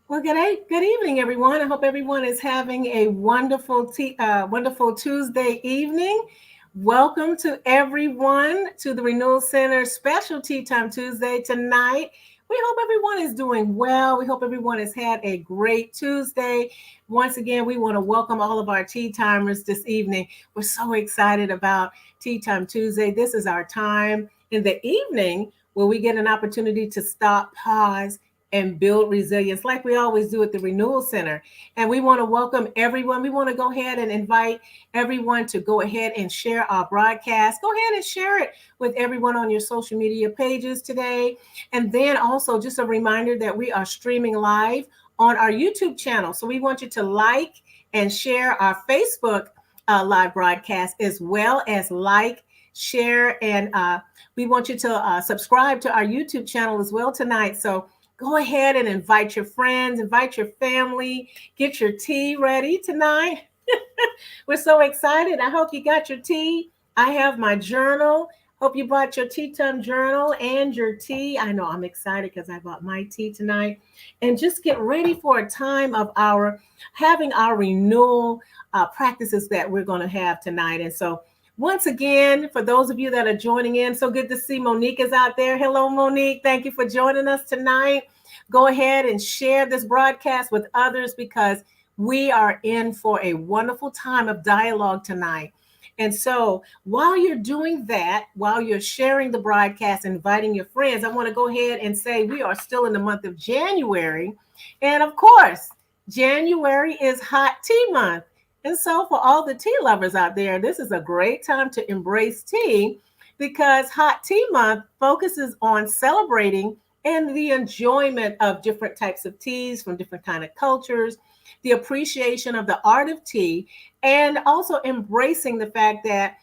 Well, good evening, everyone. I hope everyone is having a wonderful Tuesday evening. Welcome to everyone to the Renewal Center Special Tea Time Tuesday tonight. We hope everyone is doing well. We hope everyone has had a great Tuesday. Once again, we want to welcome all of our tea timers this evening. We're so excited about Tea Time Tuesday. This is our time in the evening where we get an opportunity to stop, pause, and build resilience like we always do at the Renewal Center. And we want to welcome everyone. We want to go ahead and invite everyone to go ahead and share our broadcast. Go ahead and share it with everyone on your social media pages today. And then also just a reminder that we are streaming live on our YouTube channel. So we want you to like and share our Facebook live broadcast as well as share, and we want you to subscribe to our YouTube channel as well tonight. So go ahead and invite your friends, invite your family, get your tea ready tonight. We're so excited. I hope you got your tea. I have my journal. Hope you bought your tea time journal and your tea. I know I'm excited because I bought my tea tonight. And just get ready for a time of our having our renewal practices that we're going to have tonight. And so once again, for those of you that are joining in, so good to see Monique is out there. Hello, Monique. Thank you for joining us tonight. Go ahead and share this broadcast with others because we are in for a wonderful time of dialogue tonight. And so while you're doing that, while you're sharing the broadcast, inviting your friends, I want to go ahead and say we are still in the month of January. And of course, January is hot tea month. And so for all the tea lovers out there, this is a great time to embrace tea because hot tea month focuses on celebrating and the enjoyment of different types of teas from different kind of cultures, the appreciation of the art of tea, and also embracing the fact that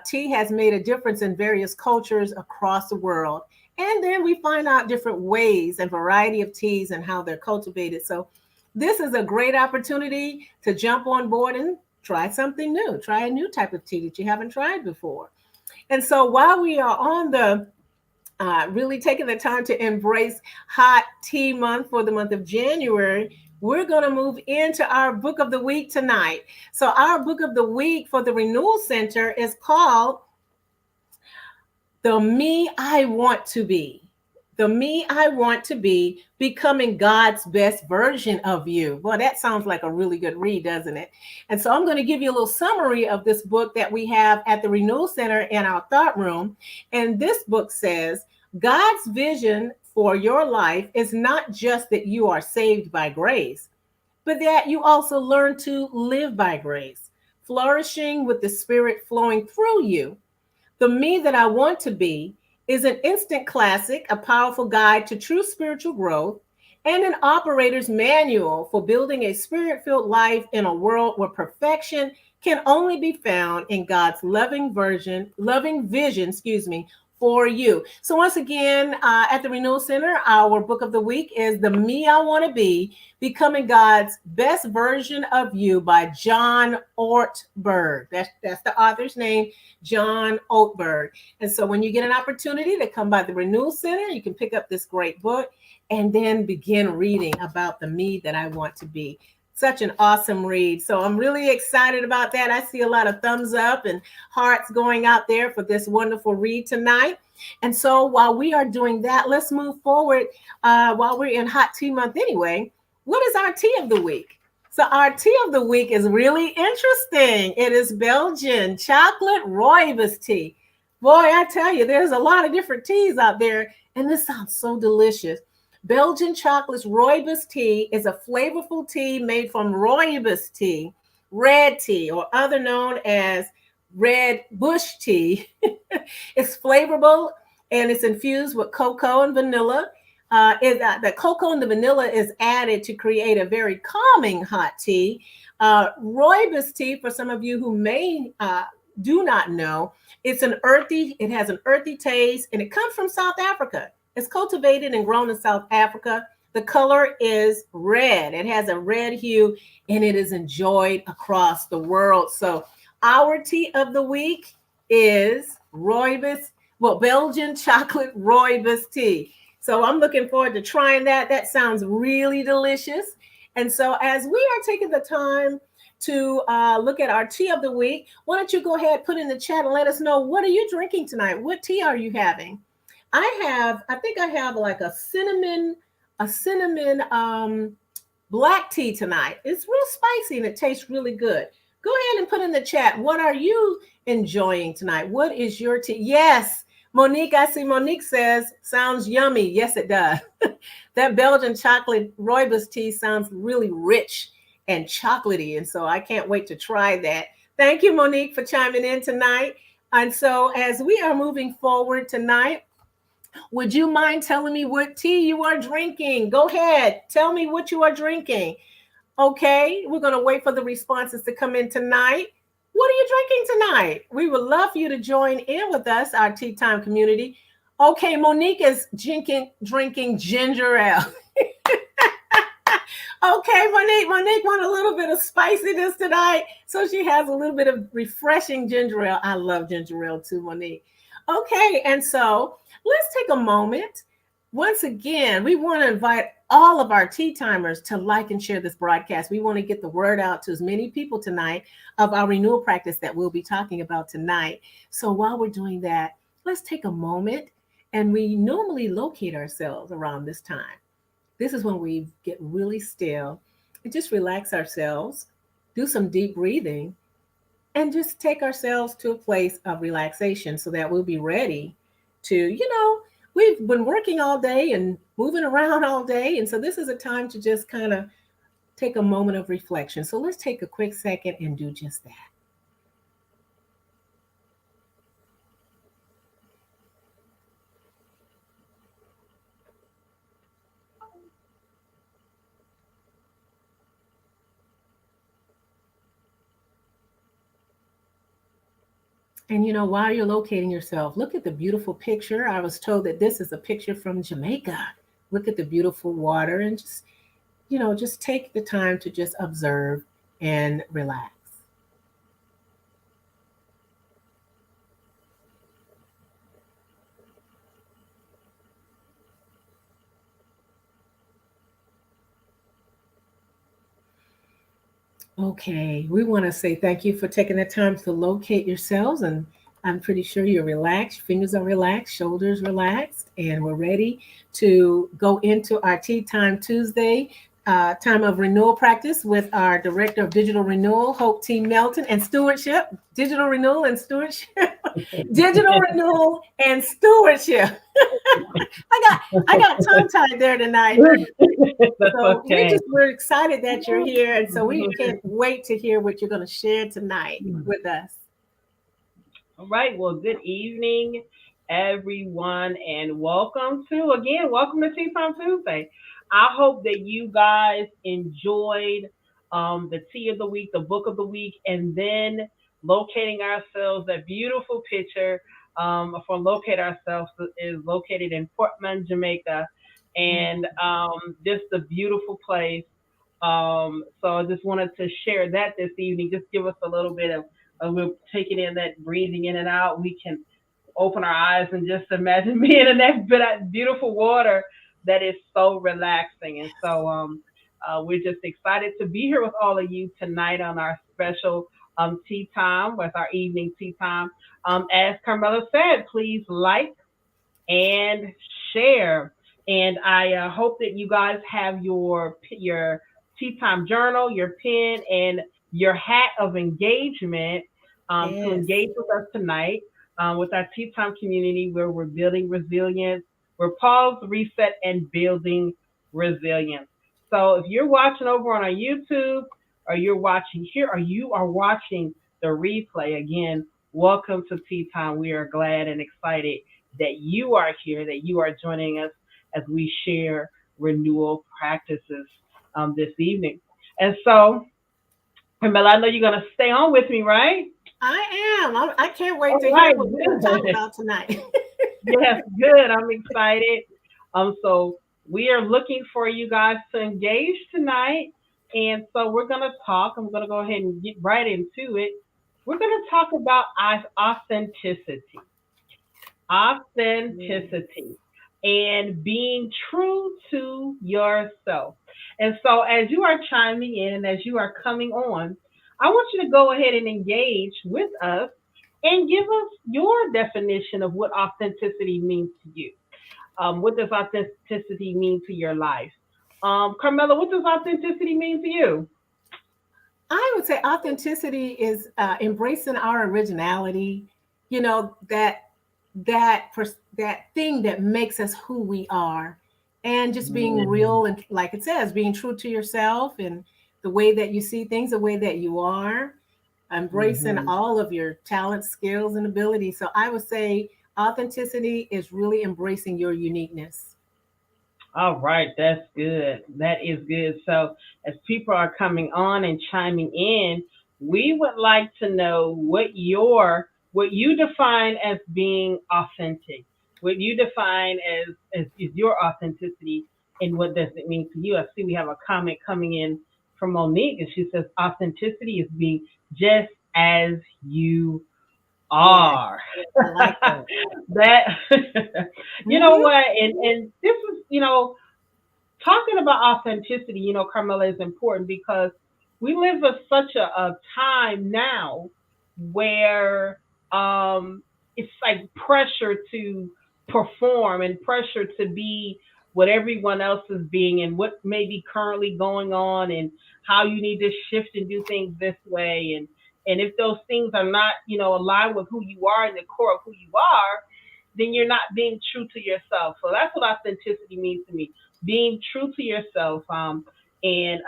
tea has made a difference in various cultures across the world. And then we find out different ways and variety of teas and how they're cultivated. So this is a great opportunity to jump on board and try something new, try a new type of tea that you haven't tried before. And so while we are on the really taking the time to embrace hot tea month for the month of January, we're going to move into our book of the week tonight. So our book of the week for the Renewal Center is called The Me I Want to Be. The Me I Want to Be, Becoming God's Best Version of You. Well, that sounds like a really good read, doesn't it? And so I'm going to give you a little summary of this book that we have at the Renewal Center in our thought room. And this book says, God's vision for your life is not just that you are saved by grace, but that you also learn to live by grace, flourishing with the Spirit flowing through you. The Me That I Want to Be is an instant classic, a powerful guide to true spiritual growth, and an operator's manual for building a spirit-filled life in a world where perfection can only be found in God's loving vision, for you. So once again, at the Renewal Center, our book of the week is The Me I Want to Be, Becoming God's Best Version of You by John Ortberg. That's the author's name, John Ortberg. And so when you get an opportunity to come by the Renewal Center, you can pick up this great book and then begin reading about the me that I want to be. Such an awesome read. So I'm really excited about that. I see a lot of thumbs up and hearts going out there for this wonderful read tonight. And so while we are doing that, let's move forward while we're in hot tea month anyway. What is our tea of the week? So our tea of the week is really interesting. It is Belgian chocolate rooibos tea. Boy, I tell you, there's a lot of different teas out there, and this sounds so delicious. Belgian chocolate rooibos tea is a flavorful tea made from rooibos tea, red tea, or other known as red bush tea. It's flavorful and it's infused with cocoa and vanilla. The cocoa and the vanilla is added to create a very calming hot tea. Rooibos tea, for some of you who may do not know, it has an earthy taste, and it comes from South Africa. It's cultivated and grown in South Africa. The color is red. It has a red hue, and it is enjoyed across the world. So our tea of the week is Belgian chocolate rooibos tea. So I'm looking forward to trying that. That sounds really delicious. And so as we are taking the time to look at our tea of the week, why don't you go ahead, put in the chat and let us know, what are you drinking tonight? What tea are you having? I think I have like a cinnamon black tea tonight. It's real spicy and it tastes really good. Go ahead and put in the chat, what are you enjoying tonight? What is your tea? Yes, Monique, I see Monique says, sounds yummy. Yes, it does. That Belgian chocolate rooibos tea sounds really rich and chocolatey. And so I can't wait to try that. Thank you, Monique, for chiming in tonight. And so as we are moving forward tonight, would you mind telling me what tea you are drinking? Go ahead. Tell me what you are drinking. Okay, we're going to wait for the responses to come in tonight. What are you drinking tonight? We would love for you to join in with us, our tea time community. Okay, Monique is drinking ginger ale. Okay, Monique want a little bit of spiciness tonight, so she has a little bit of refreshing ginger ale. I love ginger ale too, Monique. Okay, and so let's take a moment. Once again, we want to invite all of our tea timers to like and share this broadcast. We want to get the word out to as many people tonight of our renewal practice that we'll be talking about tonight. So while we're doing that, let's take a moment, and we normally locate ourselves around this time. This is when we get really still and just relax ourselves, do some deep breathing, and just take ourselves to a place of relaxation so that we'll be ready to, we've been working all day and moving around all day. And so this is a time to just kind of take a moment of reflection. So let's take a quick second and do just that. And while you're locating yourself, look at the beautiful picture. I was told that this is a picture from Jamaica. Look at the beautiful water and just take the time to just observe and relax. Okay, we want to say thank you for taking the time to locate yourselves. And I'm pretty sure you're relaxed, fingers are relaxed, shoulders relaxed, and we're ready to go into our Tea Time Tuesday time of renewal practice with our Director of Digital Renewal, Hope T. Melton, and Stewardship, Digital Renewal and Stewardship, Digital Renewal and Stewardship. I got tongue tied there tonight. So Okay. we're excited that you're here, and so we can't wait to hear what you're going to share tonight with us. All right. Well, good evening, everyone, and welcome to Tea Time Tuesday. I hope that you guys enjoyed the tea of the week, the book of the week, and then locating ourselves. That beautiful picture for locate ourselves is located in Portman, Jamaica, and just a beautiful place. So I just wanted to share that this evening. Just give us a little bit of we're taking in that breathing in and out. We can open our eyes and just imagine being in that beautiful water that is so relaxing. And so we're just excited to be here with all of you tonight on our special tea time, with our evening tea time. As Carmela said, please like and share. And I hope that you guys have your tea time journal, your pen, and your hat of engagement to Yes. engage with us tonight with our tea time community, where we're building resilience. We're paused, reset, and building resilience. So if you're watching over on our YouTube, or you're watching here, or you are watching the replay, again, welcome to Tea Time. We are glad and excited that you are here, that you are joining us as we share renewal practices this evening. And so, Pamela, I know you're going to stay on with me, right? I am. I can't wait to All hear right, what we're going to talk good. about tonight. Yes, good. I'm excited. So we are looking for you guys to engage tonight. And so we're going to talk. I'm going to go ahead and get right into it. We're going to talk about authenticity. Yes. Authenticity. and being true to yourself. And so, as you are chiming in and as you are coming on, I want you to go ahead and engage with us and give us your definition of what authenticity means to you. What does authenticity mean to your life? Carmela, what does authenticity mean to you? I would say authenticity is embracing our originality. You know that thing that makes us who we are, and just being Mm-hmm. real and, like it says, being true to yourself and the way that you see things, the way that you are, embracing Mm-hmm. all of your talents, skills, and abilities. So I would say authenticity is really embracing your uniqueness. All right, that's good. That is good. So, as people are coming on and chiming in, we would like to know what you define as being authentic. What you define as is your authenticity, and what does it mean to you? I see we have a comment coming in from Monique, and she says authenticity is being just as you Yes, are. I like that. That you know Hmm. what, and this is talking about authenticity, Carmela, is important because we live in such a time now where it's like pressure to perform and pressure to be what everyone else is being and what may be currently going on and how you need to shift and do things this way and if those things are not aligned with who you are and the core of who you are, then you're not being true to yourself. So that's what authenticity means to me, being true to yourself, and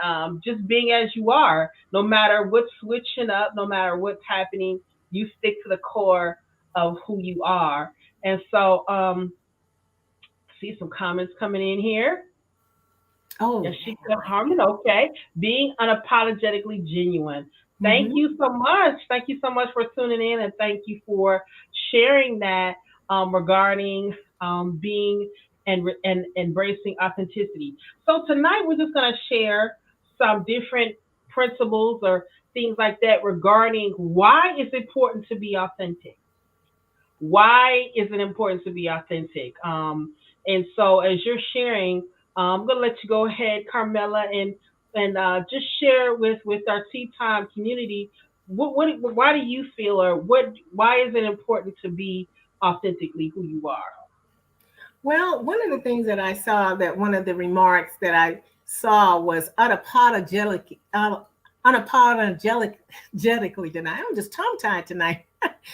just being as you are, no matter what's switching up, no matter what's happening, you stick to the core of who you are. And so, see some comments coming in here. Oh Yes, yeah, she I said, like Harmon, okay. Being unapologetically genuine. that. Thank Hmm. you so much. Thank you so much for tuning in and thank you for sharing that regarding being and embracing authenticity. So tonight we're just going to share some different principles or things like that regarding why it's important to be authentic. Why is it important to be authentic? And so as you're sharing, I'm gonna let you go ahead, Carmela, and just share with our Tea Time community. Why do you feel, or why is it important to be authentically who you are? Well, one of the things that I saw, that one of the remarks that I saw was unapologetically tonight. I'm just tongue tied tonight.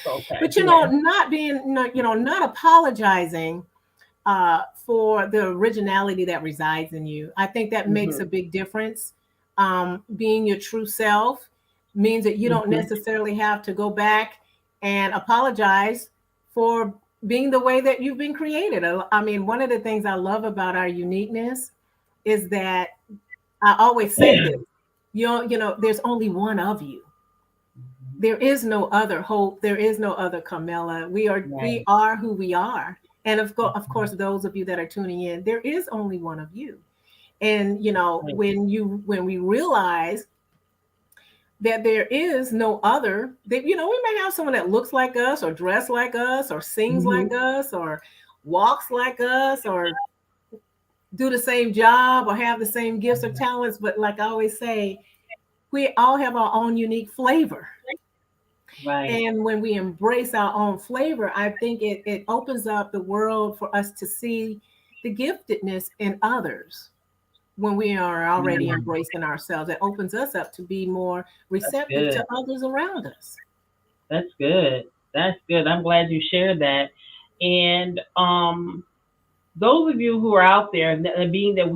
Okay, But yeah. not being, not apologizing for the originality that resides in you. I think that makes a Mhm. big difference. Being your true self means that you don't Mhm. necessarily have to go back and apologize for being the way that you've been created. I mean, one of the things I love about our uniqueness is that I always say this, there's only one of you. There is no other Hope. There is no other Camilla. We Right. are who we are. And of Mhm. course, those of you that are tuning in, there is only one of you. And Right. when we realize that there is no other, that we may have someone that looks like us or dress like us or sings like Mhm. us or walks like us or do the same job or have the same gifts or talents, but like I always say, we all have our own unique flavor. Right. And when we embrace our own flavor, I think it opens up the world for us to see the giftedness in others. When we are already Mm, embracing ourselves, it opens us up to be more that's receptive good. to others around us. That's good. That's good. I'm glad you shared that. And those of you who are out there, being that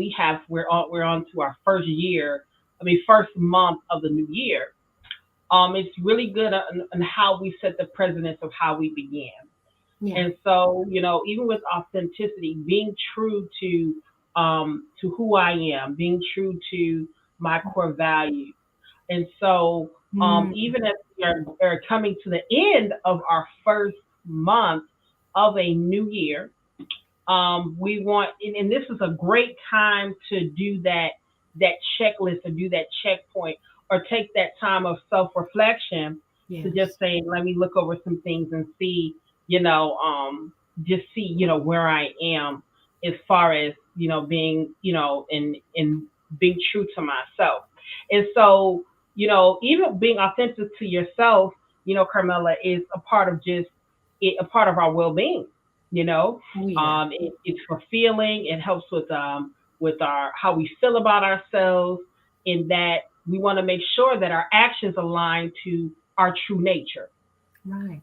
we're on to our first year, first month of the new year. It's really good on how we set the precedence of how we began. Yeah. And so, even with authenticity, being true to who I am, being true to my core values. And so, Mm, even as we are coming to the end of our first month of a new year, we want, and this is a great time to do that checklist or do that checkpoint or take that time of self reflection to just yes. say, let me look over some things and see, you know, just see, where I am. as far as being in being true to myself. And so even being authentic to yourself, Carmela, is a part of a part of our well-being. You know, Oh yeah. it's fulfilling. It helps with our how we feel about ourselves, in that we want to make sure that our actions align to our true nature. Right.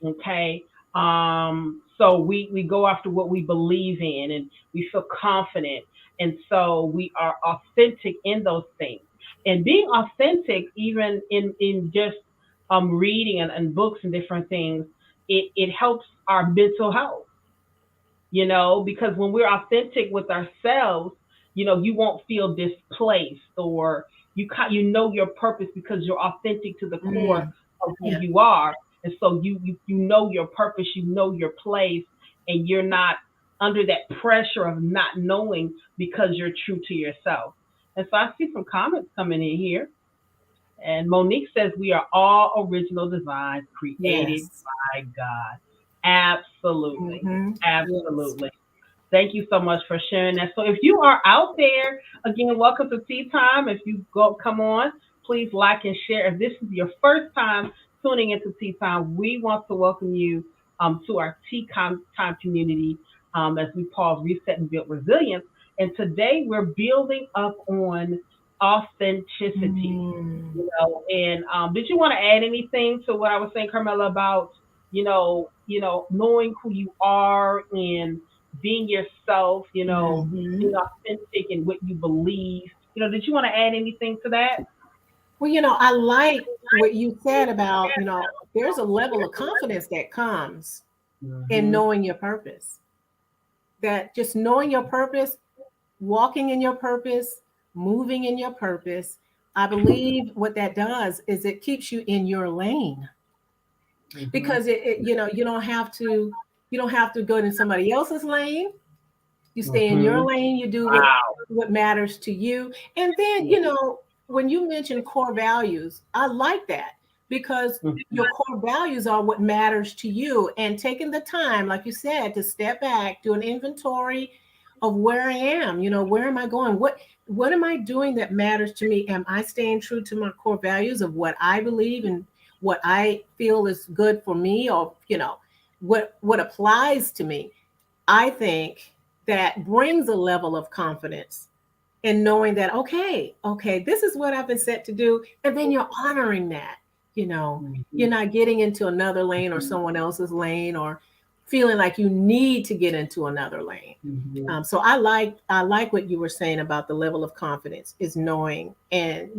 Okay. So we go after what we believe in, and we feel confident. And so we are authentic in those things. And being authentic, even in just reading and books and different things, it helps our mental health, because when we're authentic with ourselves, you won't feel displaced, or you know your purpose because you're authentic to the core Mm, of who yeah. you are. And so you know your purpose, you know your place, and you're not under that pressure of not knowing, because you're true to yourself. And so I see some comments coming in here. And Monique says we are all original designs created Yes. by God. Absolutely. Mm-hmm. Yes. Absolutely. Thank you so much for sharing that. So if you are out there, again, welcome to Tea Time. If you come on, please like and share. If this is your first time tuning into Tea Time, we want to welcome you to our Time community, as we pause, reset, and build resilience. And today we're building up on authenticity. Mm. And did you want to add anything to what I was saying, Carmela, about knowing who you are and being yourself, Hmm. being authentic in what you believe? Did you want to add anything to that? Well, I like what you said about, there's a level of confidence that comes in Mm-hmm. knowing your purpose. That just knowing your purpose, walking in your purpose, moving in your purpose, I believe what that does is it keeps you in your lane, Mm-hmm. because you don't have to go in somebody else's lane. You stay in your Mm-hmm. lane, you do Wow. what matters to you. And then, Yeah. when you mention core values, I like that, because Mm-hmm. your core values are what matters to you, and taking the time, like you said, to step back, do an inventory of where I am, where am I going? What am I doing that matters to me? Am I staying true to my core values of what I believe and what I feel is good for me, or, what applies to me? I think that brings a level of confidence in knowing that, okay, this is what I've been set to do. And then you're honoring that, you're Mm-hmm. not getting into another lane or someone else's lane, or feeling like you need to get into another lane. Mm-hmm. So I like what you were saying about the level of confidence is knowing, and,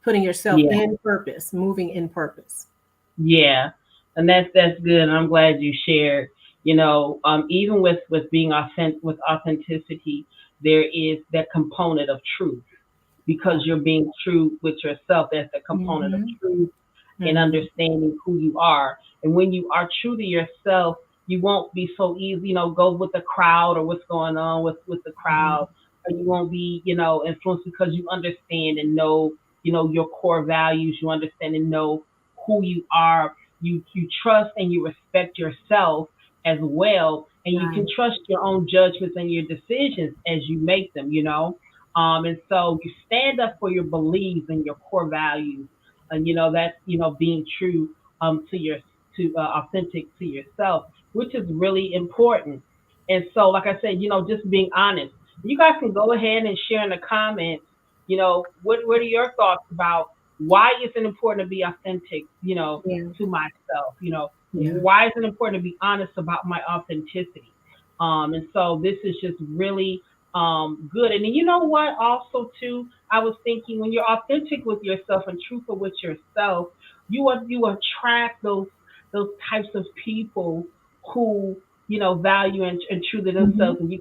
putting yourself Yeah. in purpose, moving in purpose. Yeah, and that's good. And I'm glad you shared. Even with being with authenticity, there is that component of truth, because Yeah. you're being true with yourself. That's the component of Hmm. truth and Hmm. understanding who you are. And when you are true to yourself, you won't be so easy, go with the crowd or what's going on with the crowd. Hmm. Or you won't be, influenced, because you understand and know, your core values. You understand and know who you are. You trust and you respect yourself as well. And you can Right. trust your own judgments and your decisions as you make them. And so you stand up for your beliefs and your core values, and that's being true to your to authentic to yourself, which is really important. And so, like I said, just being honest. You guys can go ahead and share in the comments. What are your thoughts about why is it important to be authentic? Yeah. To myself. Yeah. Why is it important to be honest about my authenticity? And so this is just really good. And then you know what? Also, too, I was thinking, when you're authentic with yourself and truthful with yourself, you attract those types of people who value and true to Hmm. themselves, and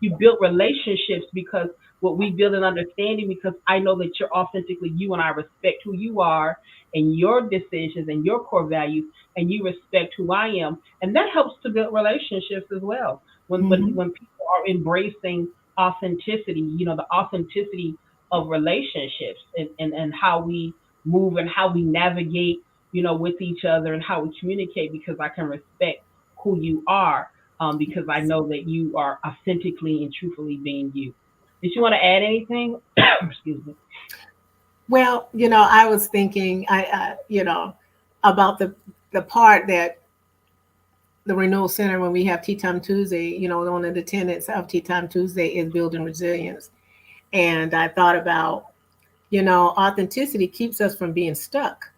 you build relationships, because what we build an understanding, because I know that you're authentically you, and I respect who you are and your decisions and your core values, and you respect who I am, and that helps to build relationships as well. Hmm. When people are embracing authenticity, the authenticity of relationships, and how we move and how we navigate, with each other, and how we communicate, because I can respect who you are. because I know that you are authentically and truthfully being you. Did you want to add anything? Excuse me. Well, I was thinking, about the part that the Renewal Center, when we have Tea Time Tuesday, one of the tenets of Tea Time Tuesday is building resilience. And I thought about, authenticity keeps us from being stuck.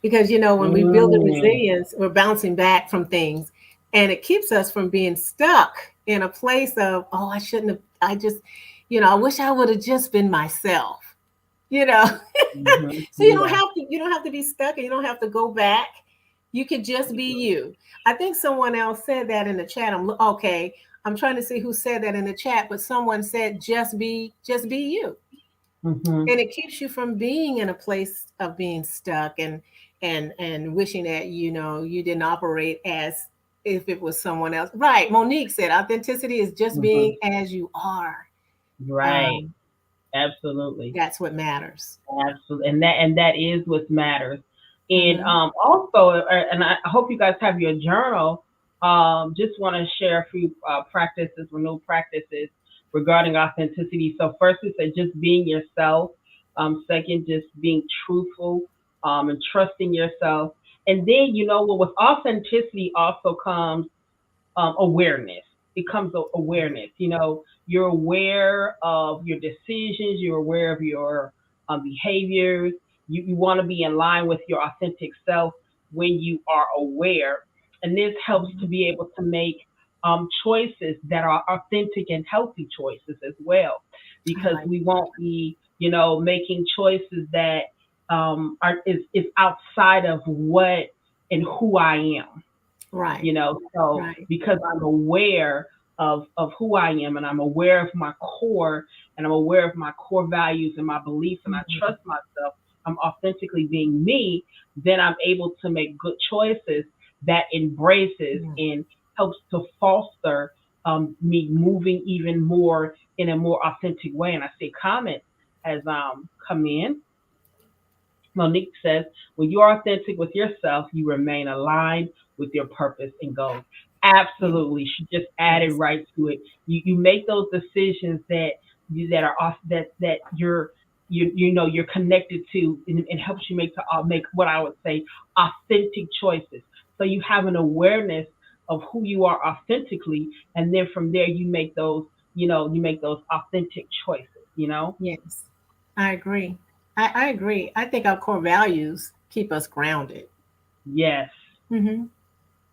Because, when we build the Mm, resilience, we're bouncing back from things. And it keeps us from being stuck in a place of, oh, I shouldn't have, I just, I wish I would have just been myself, you know. mhm, So yeah. you don't have to be stuck, and you don't have to go back. You could just be you. I think someone else said that in the chat. Okay. I'm trying to see who said that in the chat, but someone said just be you. Hmm. And it keeps you from being in a place of being stuck and wishing that you didn't operate as if it was someone else. Right. Monique said authenticity is just Hmm. being as you are. Right. Um, Absolutely. that's what matters. Absolutely, and that is what matters. And Hmm. also, and I hope you guys have your journal. Just want to share a few practices, renewal practices regarding authenticity. So first, we said just being yourself. Second, just being truthful and trusting yourself. And then, with authenticity also comes awareness. It comes awareness. You're aware of your decisions. You're aware of your behaviors. You want to be in line with your authentic self when you are aware. And this helps to Hmm. be able to make choices that are authentic and healthy choices as well, I because like we won't be, making choices that is outside of what and who I am. right. So Right. because I'm aware of who I am, and I'm aware of my core, and I'm aware of my core values and my beliefs, and I Mhm. trust myself, I'm authentically being me, then I'm able to make good choices that embraces Yeah. and helps to foster me moving even more in a more authentic way. And I see comments has come in. Monique says, when you are authentic with yourself, you remain aligned with your purpose and goals. Yeah. Absolutely. She just added Yes. right to it. You make those decisions that are off that you're connected to, and it helps you make what I would say authentic choices. So you have an awareness of who you are authentically, and then from there you make those authentic choices. Yes. I agree. I agree. I think our core values keep us grounded. Yes. Hmm.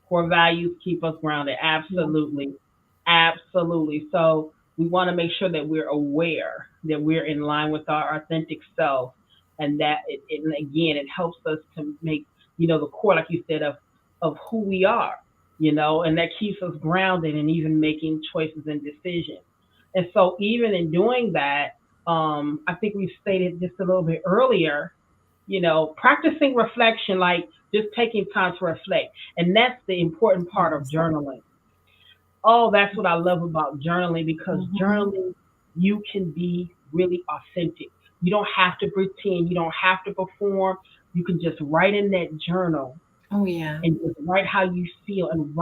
Core values keep us grounded. Yeah. Absolutely. Absolutely. So we want to make sure that we're aware that we're in line with our authentic self, and that and again, it helps us to make, the core, like you said, of who we are, and that keeps us grounded and even making choices and decisions. And so even in doing that, I think we stated just a little bit earlier, practicing reflection, like just taking time to reflect. And that's the important part of Yes. journaling. Oh, that's what I love about journaling, because Hmm. journaling, you can be really authentic. You don't have to pretend, you don't have to perform. You can just write in that journal Oh yeah. and just write how you feel, and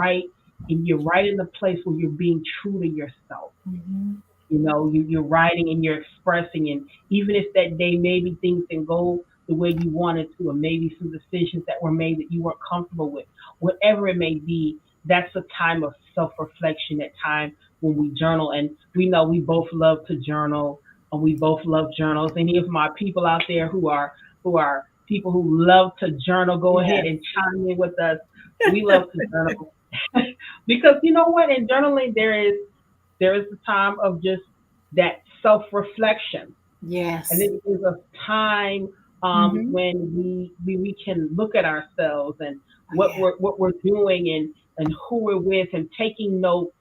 you're right in the place where you're being true to yourself. Hmm. You're writing and you're expressing, and even if that day maybe things didn't go the way you wanted to, or maybe some decisions that were made that you weren't comfortable with, whatever it may be, that's a time of self-reflection, that time when we journal. And we know we both love to journal, and we both love journals. Any of my people out there who are people who love to journal, go ahead Yes. and chime in with us. We love to journal. Because you know what, in journaling there is a time of just that self reflection, and Yes. it gives us time Hmm. when we can look at ourselves and Oh what yeah. we're doing, and who we're with, and taking note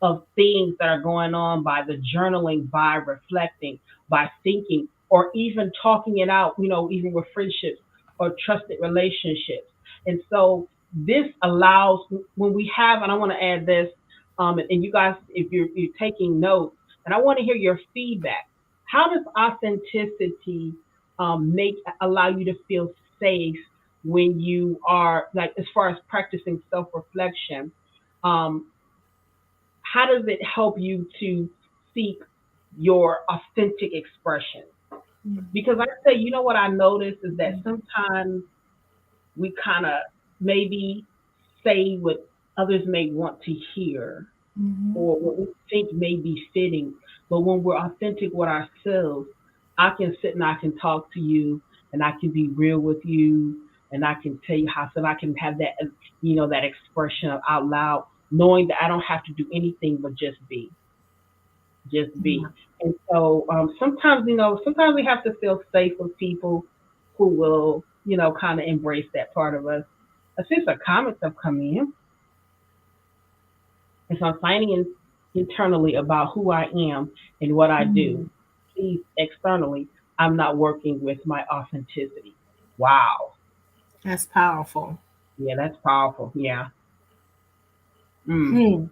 of things that are going on by the journaling, by reflecting, by thinking, or even talking it out, even with friendships or trusted relationships. And so this allows, when we have, and I want to add this, and you guys, if you're taking notes, and I want to hear your feedback. How does authenticity make allow you to feel safe when you are, like, as far as practicing self reflection? Um, how does it help you to seek your authentic expression? Because I say, you know what I noticed is that sometimes we kind of maybe say what others may want to hear Mm-hmm. or what we think may be fitting. But when we're authentic with ourselves, I can sit and I can talk to you and I can be real with you and I can tell you how so I can have that that expression of out loud, knowing that I don't have to do anything but just be. And so sometimes, sometimes we have to feel safe with people who will, kind of embrace that part of us. I see some comments have come in. And so I'm finding internally about who I am and what I do. Mm-hmm. Please, externally, I'm not working with my authenticity. Wow. That's powerful. Yeah, that's powerful. Yeah. Mm. Hmm.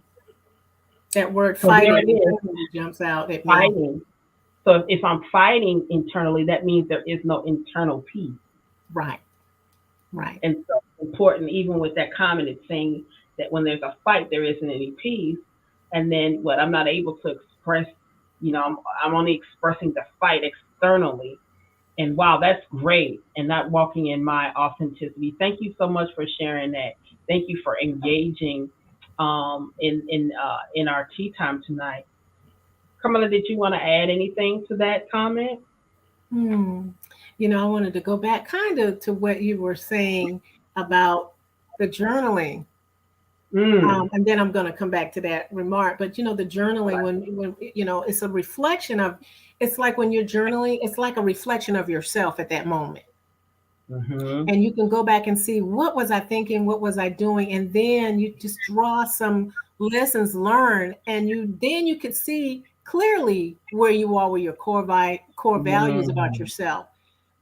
That word So there it fighting is, definitely jumps out at me. fighting. So if I'm fighting internally, that means there is no internal peace. Right, right. And so it's important, even with that comment, it's saying that when there's a fight, there isn't any peace. And then what I'm not able to express, I'm only expressing the fight externally. And wow, that's great. And not walking in my authenticity. Thank you so much for sharing that. Thank you for engaging in our tea time tonight. Carmela, did you want to add anything to that comment? Hmm. I wanted to go back kind of to what you were saying about the journaling. Mm. And then I'm going to come back to that remark. But the journaling, when it's a reflection of, it's like when you're journaling, it's like a reflection of yourself at that moment. Mm-hmm. And you can go back and see, what was I thinking, what was I doing, and then you just draw some lessons learned, and you could see clearly where you are with your core values about Mm-hmm. yourself,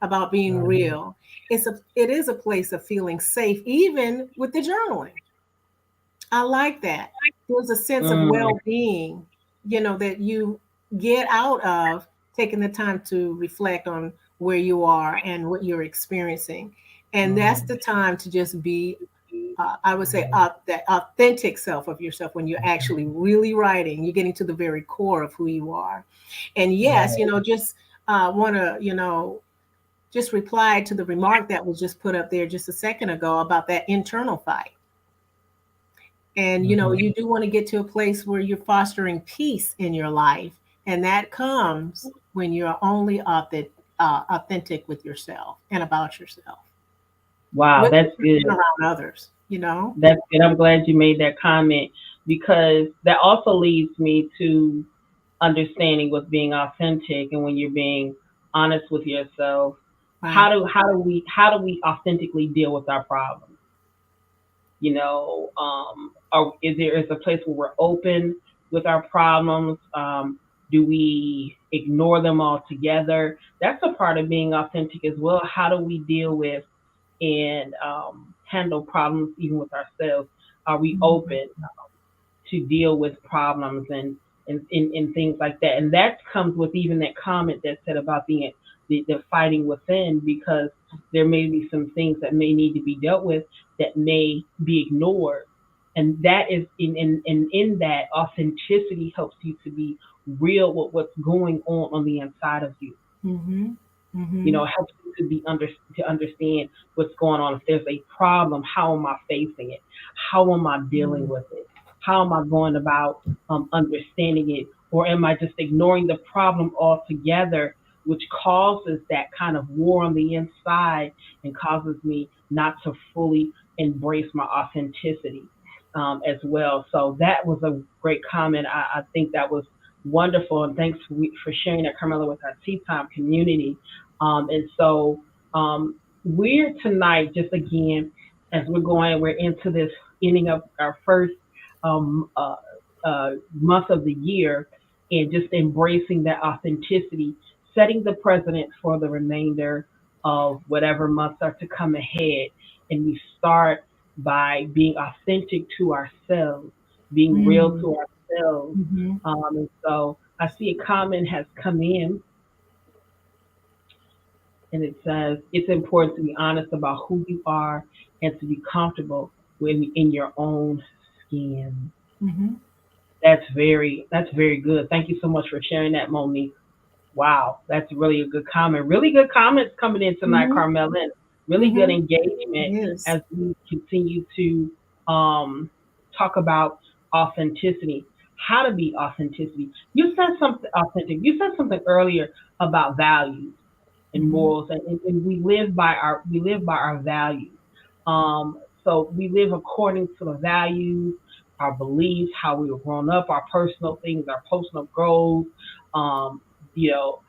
about being Mm-hmm. real. It is a place of feeling safe, even with the journaling. I like that. There's a sense of Mm. well-being, that you get out of taking the time to reflect on where you are and what you're experiencing. And that's Mm. the time to just be, I would say, that authentic self of yourself when you're actually really writing. You're getting to the very core of who you are. And yes, Right. just want to, just reply to the remark that was just put up there just a second ago about that internal fight. And Mm-hmm. you do want to get to a place where you're fostering peace in your life, and that comes when you're only authentic with yourself and about yourself, Wow, with that's good. and around others. That's good. I'm glad you made that comment because that also leads me to understanding what's being authentic and when you're being honest with yourself. Right. How do we authentically deal with our problems? Or is a place where we're open with our problems? Do we ignore them altogether? That's a part of being authentic as well. How do we deal with and handle problems even with ourselves? Are we Mhm. open to deal with problems and things like that? And that comes with even that comment that said about the fighting within, because there may be some things that may need to be dealt with that may be ignored. And that is in that authenticity helps you to be real with what's going on the inside of you. Mhm. Mhm. It helps you to to understand what's going on. If there's a problem, how am I facing it? How am I dealing Mhm. with it? How am I going about understanding it? Or am I just ignoring the problem altogether, which causes that kind of war on the inside and causes me not to fully embrace my authenticity as well. So that was a great comment. I think that was wonderful. And thanks for sharing that, Carmela, with our Tea Time community. And so we're tonight, just again, as we're into this ending of our first um, uh, month of the year, and just embracing that authenticity, setting the precedent for the remainder of whatever months are to come ahead. And we start by being authentic to ourselves, being real Mhm. to ourselves. Mhm. And so I see a comment has come in, and it says it's important to be honest about who you are and to be comfortable in your own skin. Hmm. That's very good. Thank you so much for sharing that, Monique. Wow, that's really a good comment. Really good comments coming in tonight, Hmm. Carmela. Really good Hmm. engagement Yes. as we continue to um, talk about authenticity. How to be authenticity. You said something authentic. You said something earlier about values and Hmm. morals, and we live by our values. So we live according to the values, our beliefs, how we were grown up, our personal things, our personal goals. Um, you know,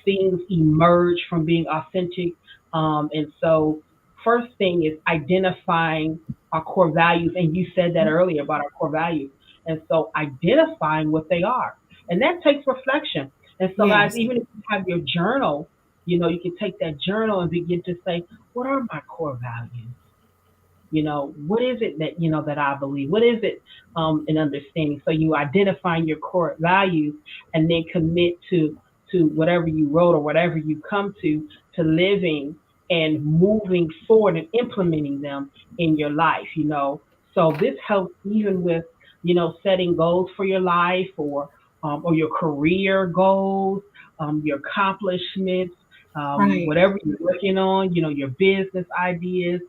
things emerge from being authentic, and so first thing is identifying our core values, and you said that earlier about our core values, and so identifying what they are, and that takes reflection. And so, guys, Yes. even if you have your journal, you can take that journal and begin to say, what are my core values? What is it that I believe? What is it in understanding? So you identifying your core values and then commit to whatever you wrote or whatever you come to living and moving forward and implementing them in your life. So this helps even with setting goals for your life or your career goals, your accomplishments, Right. whatever you're working on, your business ideas,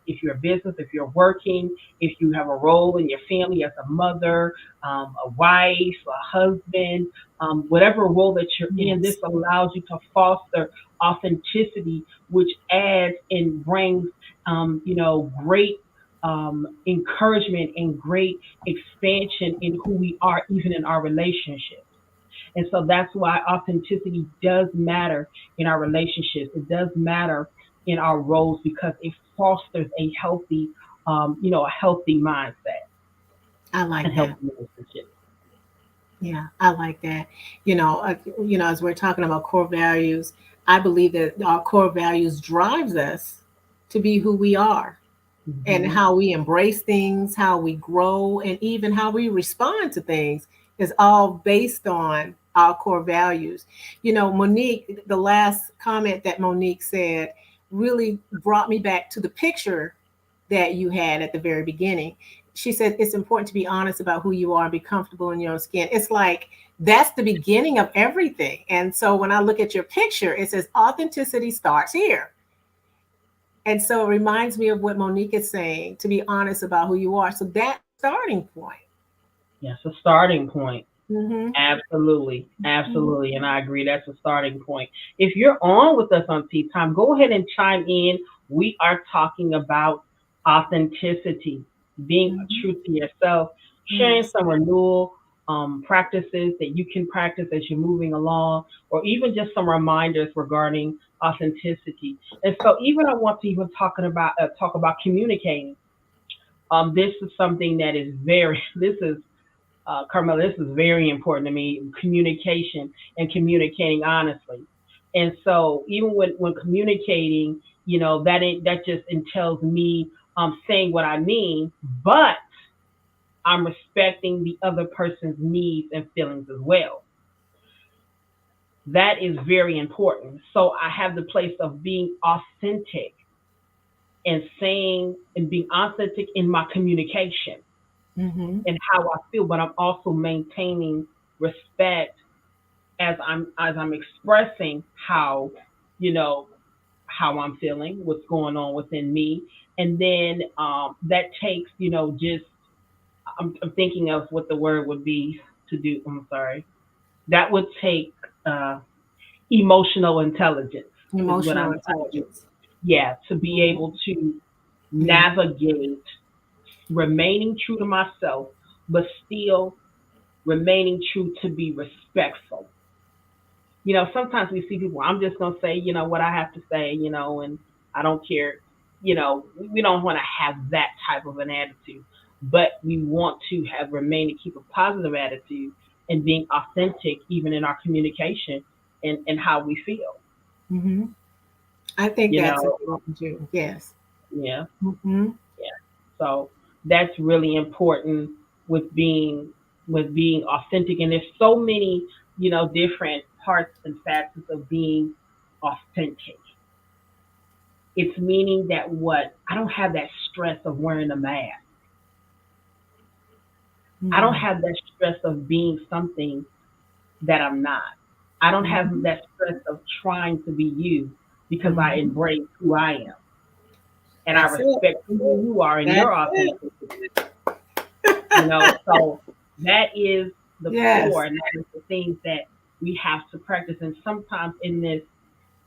if you're a business, if you're working, if you have a role in your family as a mother, a wife, a husband, whatever role that you're in, this Yes. allows you to foster authenticity, which adds and brings, great encouragement and great expansion in who we are, even in our relationships. And so that's why authenticity does matter in our relationships. It does matter in our roles because it fosters a healthy mindset I like and that. healthy relationships. Yeah, I like that. As we're talking about core values, I believe that our core values drives us to be who we are and Hmm. how we embrace things, how we grow, and even how we respond to things is all based on our core values. Monique, the last comment that Monique said really brought me back to the picture that you had at the very beginning. She said it's important to be honest about who you are and be comfortable in your own skin. It's like that's the beginning of everything. And so when I look at your picture, it says authenticity starts here. And so it reminds me of what Monique is saying to be honest about who you are. So that starting point. Yes, a starting point. Mm-hmm. Absolutely. Absolutely. And I agree that's a starting point. If you're on with us on Tea Time, go ahead and chime in. We are talking about authenticity, being Mm-hmm. true to yourself, sharing Yes. some renewal practices that you can practice as you're moving along, or even just some reminders regarding authenticity. And so, even I want to even talk about communicating. This is something that is very. This is Carmela, this is very important to me, communication and communicating honestly. And so even when communicating, that just entails me saying what I mean, but I'm respecting the other person's needs and feelings as well. That is very important. So I have the place of being authentic and saying and being authentic in my communication Mm-hmm. and how I feel, but I'm also maintaining respect as I'm expressing you know how I'm feeling, what's going on within me, and then that takes just I'm thinking of what the word would be to do. I'm sorry. That would take uh, emotional intelligence is what Emotional I'm intelligence. yeah, to be Mhm. able to Yeah. navigate remaining true to myself, but still remaining true to be respectful. Sometimes we see people, I'm just going to say, what I have to say, and I don't care. We don't want to have that type of an attitude, but we want to remain to keep a positive attitude and being authentic, even in our communication and how we feel, Mm-hmm. I think you that's know, important too. Yes. yeah, Mm-hmm. yeah. So that's really important with being, authentic. And there's so many, different parts and facets of being authentic. It's meaning that what I don't have that stress of wearing a mask. I don't Mm-hmm. have that stress of being something that I'm not. I don't have Mm-hmm. that stress of trying to be you because I Mm-hmm. embrace who I am and I That's it. respect who you are and That's your it. authenticity. So that is the core, Yes. and that is the things that we have to practice. And sometimes in this,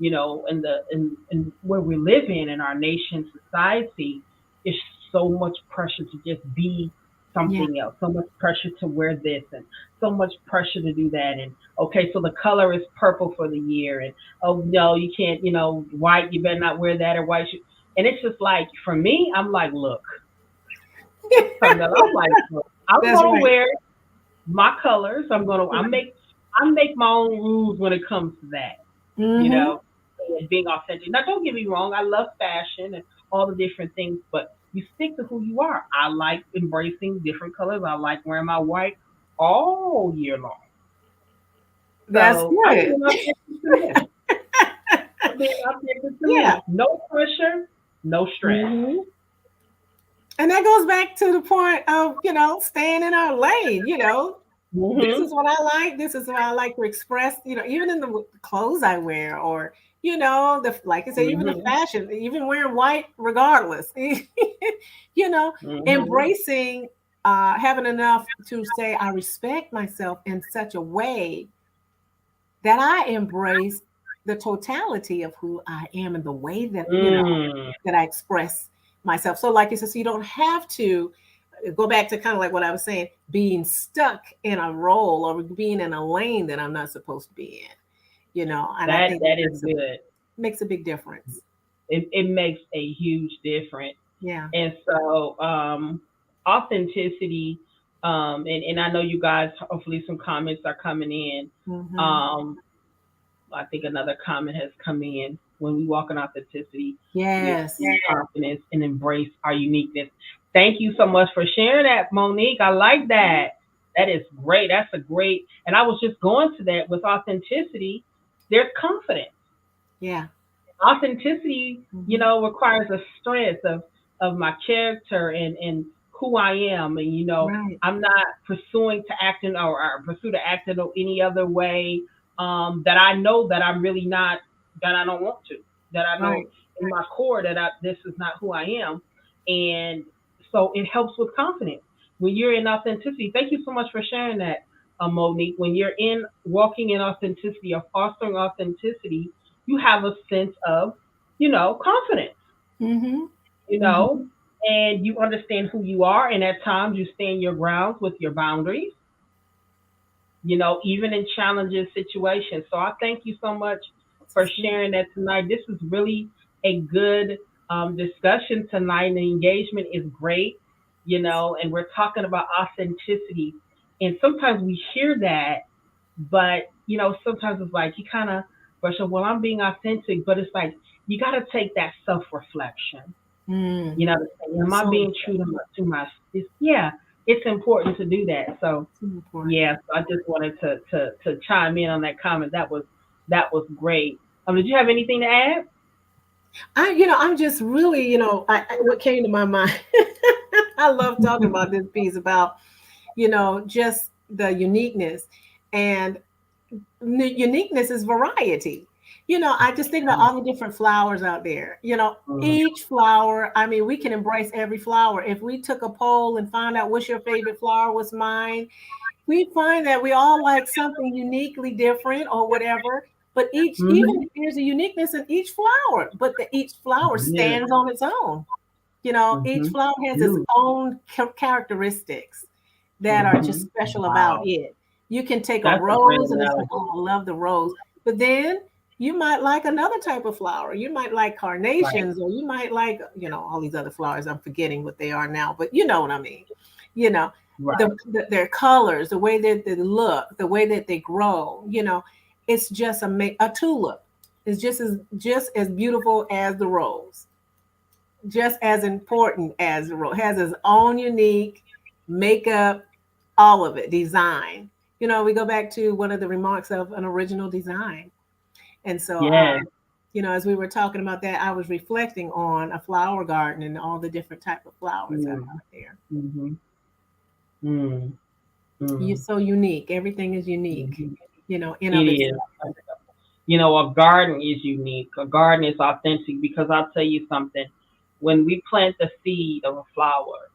in where we live in our nation society, it's so much pressure to just be Yeah. something else, so much pressure to wear this, and so much pressure to do that. And okay, so the color is purple for the year, and oh no, you can't, white, you better not wear that, or white. And it's just like, for me, I'm like, look, something that I'm like, look, I'm That's gonna right. wear my colors. I make my own rules when it comes to that, you Mm-hmm. know, and being authentic. Now, don't get me wrong, I love fashion and all the different things, but you stick to who you are. I like embracing different colors. I like wearing my white all year long. That's So I'm good. being authentic to me. I'm being authentic to Yeah. me. No pressure, no stress. Mm-hmm. And that goes back to the point of, staying in our lane, this Mhm. is what I like. This is what I like to express, even in the clothes I wear, or, like I said, even the Mhm. fashion, even wearing white regardless, you know, Mhm. embracing, having enough to say, I respect myself in such a way that I embrace the totality of who I am and the way that, Mm. that I express myself. So, like you said, so you don't have to go back to kind of like what I was saying, being stuck in a role or being in a lane that I'm not supposed to be in, and I That think that is that's good. makes a big difference. It makes a huge difference. Yeah. And so, authenticity, and I know you guys, hopefully some comments are coming in. Hmm. Um, I think another comment has come in. When we walk in authenticity, we Yes. exude confidence and embrace our uniqueness. Thank you so much for sharing that, Monique. I like that. That is great. That's a great, and I was just going to that with authenticity. There's confidence. Yeah. Authenticity, Hmm. requires a strength of my character and who I am, and Right. I'm not pursuing to act in or pursue to act in any other way that I know that I'm really not, that I don't want to, that I know Right. in my core that this is not who I am, and so it helps with confidence when you're in authenticity. Thank you so much for sharing that, Monique. When you're in walking in authenticity or fostering authenticity, you have a sense of, confidence, Hmm. you know, Hmm. and you understand who you are. And at times you stand your grounds with your boundaries, even in challenging situations. So I thank you so much for This is good. sharing that tonight. This is really a good discussion tonight. And the engagement is great, and we're talking about authenticity. And sometimes we hear that, but sometimes it's like you kind of brush up. Well, I'm being authentic, but it's like you got to take that self reflection. Mm. To say, am I So being true to my? Yeah, it's important to do that. So so important. yeah, so I just wanted to chime in on that comment. That was great. Did you have anything to add? I'm just really, what came to my mind. I love talking about this piece about, just the uniqueness, and uniqueness is variety. I just think about all the different flowers out there. Mm-hmm. Each flower, I mean, we can embrace every flower. If we took a poll and found out what's your favorite flower, what's mine, we find that we all like something uniquely different or whatever. But even Mm-hmm. there's a uniqueness in each flower, but each flower Yeah. stands on its own. Each Mm-hmm. flower has its You. own characteristics that are just Mm-hmm. special about Wow, it. You can take a that's a great rose and it's like, analogy. oh, I love the rose. But then you might like another type of flower. You might like Right. carnations, or you might like, all these other flowers. I'm forgetting what they are now, but you know what I mean. You know, Right. their colors, the way that they look, the way that they grow, it's just a tulip. It's just as beautiful as the rose, just as important as the rose. Has its own unique makeup, all of it, design. We go back to one of the remarks of an original design. And so, Yeah. as we were talking about that, I was reflecting on a flower garden and all the different type of flowers that Mm-hmm. are out there. Mm-hmm. Mm. You're Mm. so unique. Everything is unique, Mhm. in It of is. itself. A garden is unique. A garden is authentic because I'll tell you something. When we plant the seed of a flower,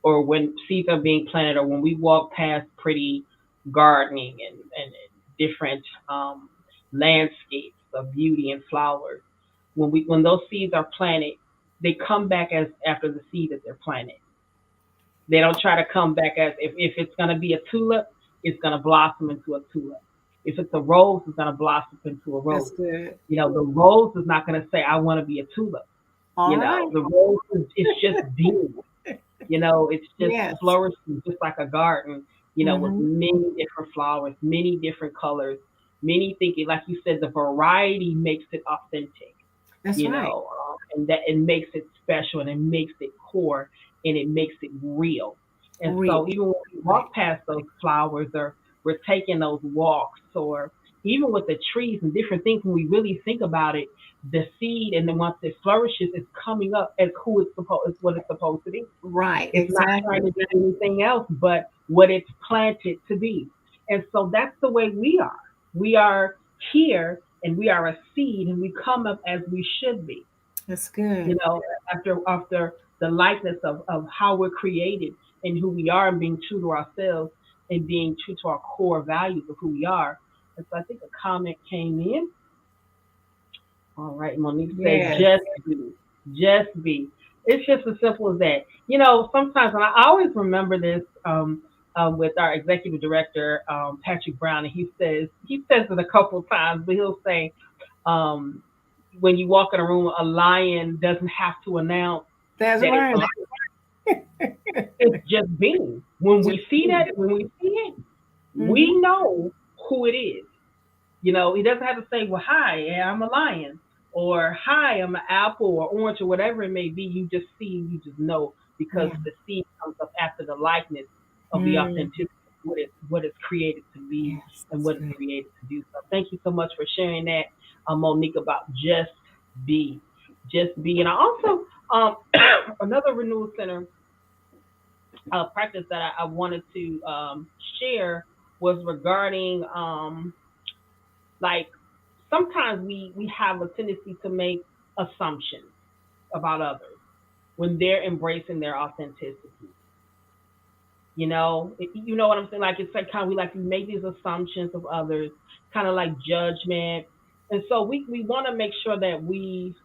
or when seeds are being planted, or when we walk past pretty gardening and different landscapes of beauty and flowers, when those seeds are planted, they come back as after the seed that they're planted. They don't try to come back as if it's going to be a tulip, it's going to blossom into a tulip. If it's a rose, it's going to blossom into a That's rose. good. The rose is not going to say, I want to be a tulip. All right. The rose is just being. It's just Yes. flourishing, just like a garden, with Hmm. many different flowers, many different colors, many thinking, like you said, the variety makes it authentic, That's right. and that it makes it special and it makes it core and it makes it real. And so Real. even when we Right. walk past those flowers or we're taking those walks or even with the trees and different things, when we really think about it, the seed and then once it flourishes, it's coming up as who it's supposed, is what it's supposed to be. Right. It's not trying Exactly. to do anything else but what it's planted to be. And so that's the way we are. We are here and we are a seed and we come up as we should be, That's you good. know, after the likeness of how we're created and who we are and being true to ourselves and being true to our core values of who we are. And so I think a comment came in. All right, Monique said, Yes. just be, just be. It's just as simple as that. Sometimes, and I always remember this with our executive director, Patrick Brown, and he says it a couple of times, but he'll say, um, when you walk in a room, a lion doesn't have to announce That's that it's a right. lion. It's just being. When Just we see be. that, when we see it, Hmm. we know who it is. He doesn't have to say, well, hi, yeah, I'm a lion, or hi, I'm an apple or orange or whatever it may be. You just see, you just know because Yeah. the seed comes up after the likeness of the Mm. authenticity, what it's created to be Yes. and That's what it's good. created to do. So thank you so much for sharing that, Monique, about be, just be. And I also, um, another renewal center practice that I wanted to share was regarding like sometimes we have a tendency to make assumptions about others when they're embracing their authenticity. You know what I'm saying? Like it's like kind of we like to make these assumptions of others, kind of like judgment, and so we want to make sure that we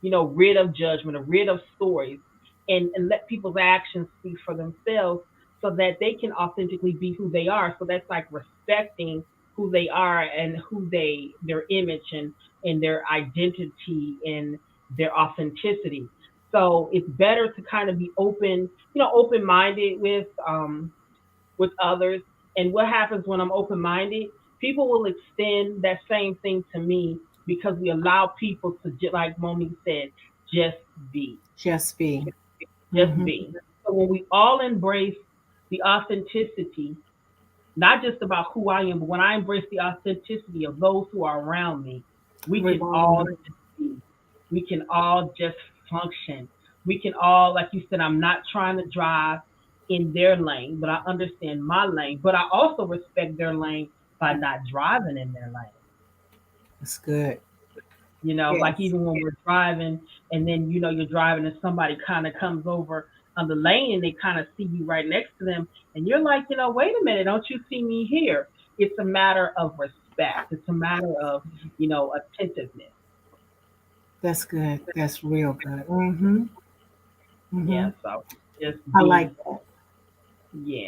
rid of judgment or rid of stories and let people's actions speak for themselves so that they can authentically be who they are. So that's like respecting who they are and their image and their identity and their authenticity. So it's better to kind of be open minded with others. And what happens when I'm open minded? People will extend that same thing to me because we allow people to, like Monique said, just be. Just be. Just Hmm. be. So when we all embrace the authenticity, not just about who I am, but when I embrace the authenticity of those who are around me, we can Revolving all door. just be. We can all just function. We can all, like you said, I'm not trying to drive in their lane, but I understand my lane. But I also respect their lane by not driving in their lane. That's good. Like Yes. even when we're driving and then, you're driving and somebody kind of comes over on the lane and they kind of see you right next to them. And you're like, wait a minute, don't you see me here? It's a matter of respect. It's a matter of, attentiveness. That's good. That's real good. Hmm. Hmm. Yeah. So just I like be, that.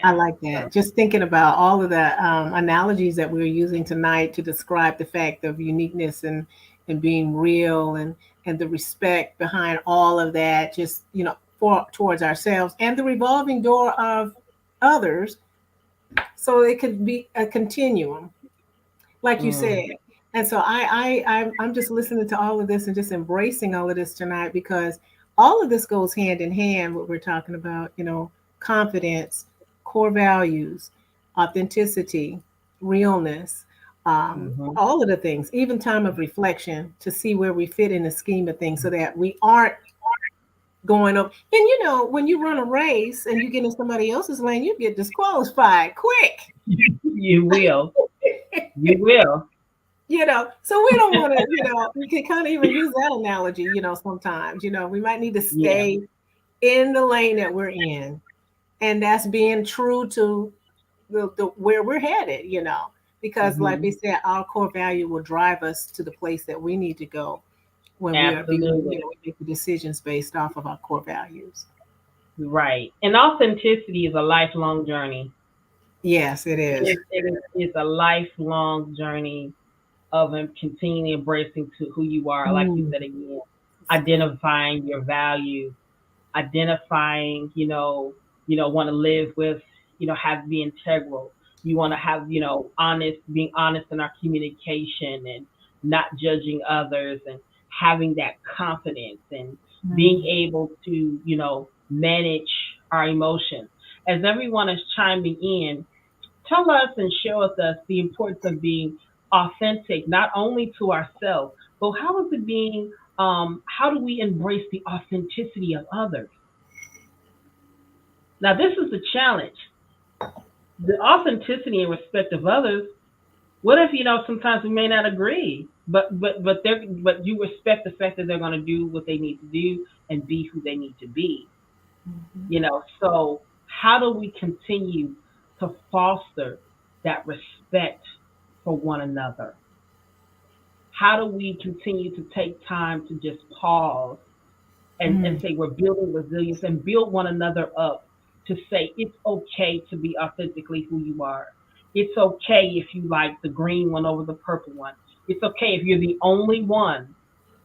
I yeah. like So, that. Just thinking about all of the analogies that we're using tonight to describe the fact of uniqueness and being real and the respect behind all of that, just for towards ourselves and the revolving door of others, so it could be a continuum, like you said. mm, And so I'm just listening to all of this and just embracing all of this tonight because all of this goes hand in hand. What we're talking about, confidence, core values, authenticity, realness, hmm all of the things, even time of reflection to see where we fit in the scheme of things, so that we aren't going up. And when you run a race and you get in somebody else's lane, you get disqualified quick. You will. You will. So we don't want to, we can kind of even use that analogy, sometimes, we might need to Yeah. stay in the lane that we're in. And that's being true to the where we're headed, because like we Hmm. said, our core value will drive us to the place that we need to go when we are being, Absolutely. we make the decisions based off of our core values. Right. And authenticity is a lifelong journey. Yes, it is. It's a lifelong journey of continually embracing to who you are, like you Mm. said again, identifying your values, identifying, want to live with, have be integral. You want to have, honest, being honest in our communication and not judging others and having that confidence and being Mm. able to, manage our emotions. As everyone is chiming in, tell us and share with us the importance of being authentic, not only to ourselves, but how is it being, how do we embrace the authenticity of others? Now, this is the challenge. The authenticity and respect of others. What if sometimes we may not agree, but you respect the fact that they're going to do what they need to do and be who they need to be. Mhm. So how do we continue to foster that respect for one another? How do we continue to take time to just pause and Mm. say we're building resilience and build one another up to say it's okay to be authentically who you are. It's okay if you like the green one over the purple one. It's okay if you're the only one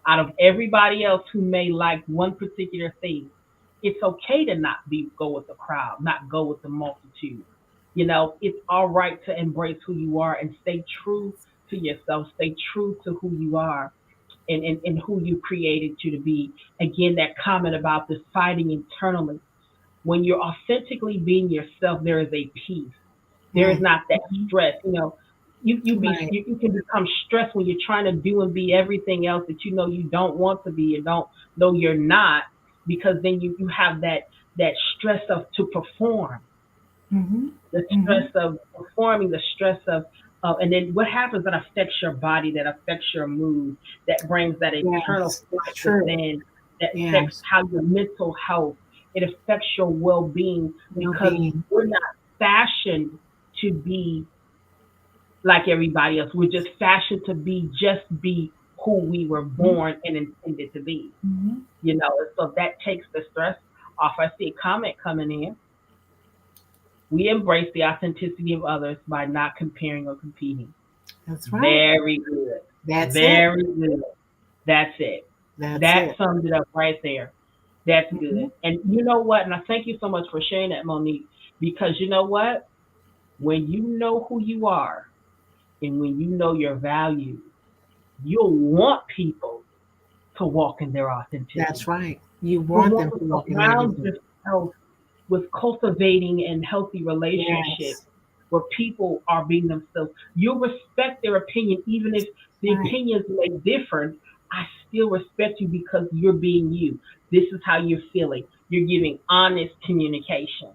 out of everybody else who may like one particular thing. It's okay to not go with the crowd, not go with the multitude. It's all right to embrace who you are and stay true to yourself, stay true to who you are and who you created you to be. Again, that comment about this fighting internally. When you're authentically being yourself, there is a peace. There is Mm. not that Mhm. stress. Right. You can become stressed when you're trying to do and be everything else that you don't want to be and don't know you're not, because then you have that stress of to perform, Hmm. the stress Hmm. of performing, the stress and then what happens that affects your body, that affects your mood, that brings that internal Yes, it's fight true. within, that affects Yes. how your mental health, it affects your well-being because Well-being. we're not fashioned to be like everybody else. We're just fashioned to be who we were Mhm. born and intended to be. Mhm. So that takes the stress off. I see a comment coming in. We embrace the authenticity of others by not comparing or competing. That's right. Very good. That's it. Very good. That's it. That's That it. sums it up right there. That's Mhm. good. And you know what? And I thank you so much for sharing that, Monique, because you know what? When you know who you are and when you know your values, you'll want people to walk in their That's authenticity. right. You You'll want want them to to walk in their surround vision. yourself with cultivating and healthy relationships Yes. where people are being themselves. You'll respect their opinion, even if the Right. opinions may differ. I still respect you because you're being you. This is how you're feeling. You're giving honest communication,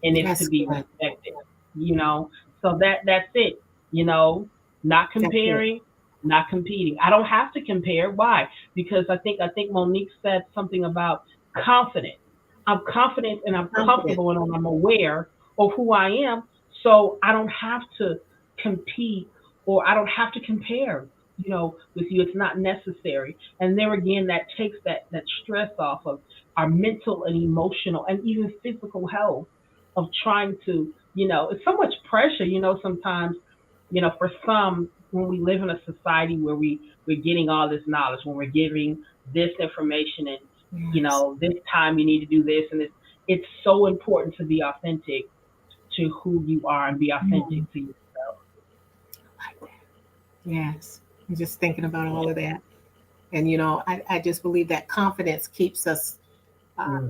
and it's to That's be good. respected. You know, so that's it. You know, not That's it. comparing, not competing. I don't have to compare. Why? Because I think Monique said something about confidence. I'm confident and I'm Confident. comfortable and I'm aware of who I am, so I don't have to compete or I don't have to compare. With you, it's not necessary. And there again, that takes that stress off of our mental and emotional and even physical health of trying to, it's so much pressure, sometimes, for some, when we live in a society where we're getting all this knowledge, when we're giving this information and, Yes. this time you need to do this and this, it's so important to be authentic to who you are and be authentic Mm. to yourself. Like that. Yes. I'm just thinking about all of that. And, I just believe that confidence keeps us,